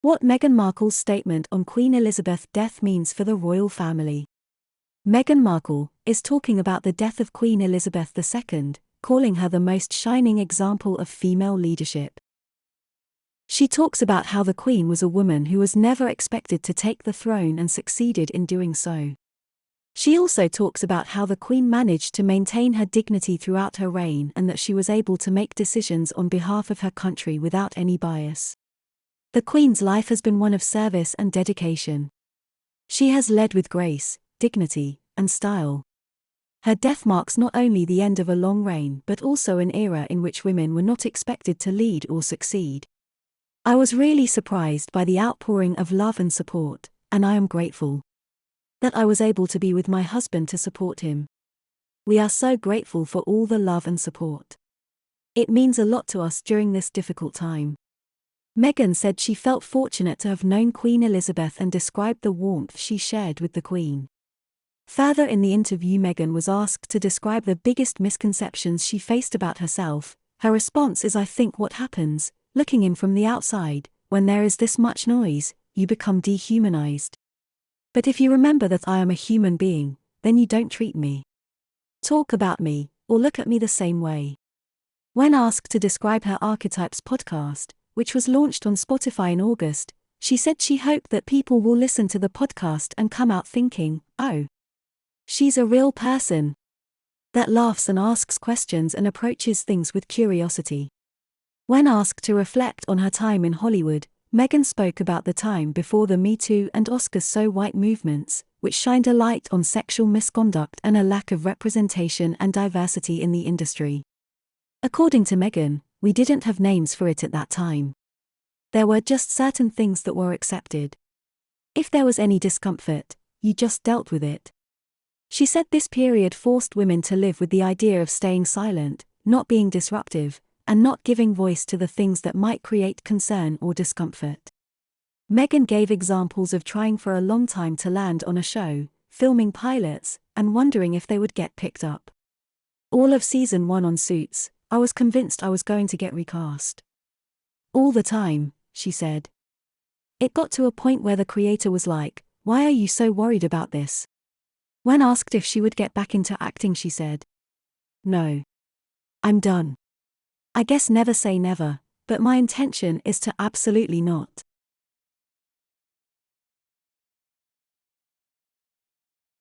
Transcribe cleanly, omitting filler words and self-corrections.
What Meghan Markel's statement on Queen Elizabeth's death means for the royal family. Meghan Markle is talking about the death of Queen Elizabeth II, calling her the most shining example of female leadership. She talks about how the Queen was a woman who was never expected to take the throne and succeeded in doing so. She also talks about how the Queen managed to maintain her dignity throughout her reign and that she was able to make decisions on behalf of her country without any bias. The Queen's life has been one of service and dedication. She has led with grace, dignity, and style. Her death marks not only the end of a long reign but also an era in which women were not expected to lead or succeed. I was really surprised by the outpouring of love and support, and I am grateful that I was able to be with my husband to support him. We are so grateful for all the love and support. It means a lot to us during this difficult time. Meghan said she felt fortunate to have known Queen Elizabeth and described the warmth she shared with the Queen. Further in the interview, Meghan was asked to describe the biggest misconceptions she faced about herself. Her response is, "I think what happens, looking in from the outside, when there is this much noise, you become dehumanized. But if you remember that I am a human being, then you don't treat me, talk about me, or look at me the same way." When asked to describe her Archetypes podcast, which was launched on Spotify in August, she said she hoped that people will listen to the podcast and come out thinking, "Oh, she's a real person that laughs and asks questions and approaches things with curiosity." When asked to reflect on her time in Hollywood, Meghan spoke about the time before the Me Too and Oscars So White movements, which shined a light on sexual misconduct and a lack of representation and diversity in the industry. According to Meghan, "We didn't have names for it at that time. There were just certain things that were accepted. If there was any discomfort, you just dealt with it." She said this period forced women to live with the idea of staying silent, not being disruptive, and not giving voice to the things that might create concern or discomfort. Meghan gave examples of trying for a long time to land on a show, filming pilots, and wondering if they would get picked up. "All of season 1 on Suits, I was convinced I was going to get recast. All the time," she said. "It got to a point where the creator was like, 'Why are you so worried about this?' When asked if she would get back into acting, she said, 'No. I'm done. I guess never say never, but my intention is to absolutely not.'"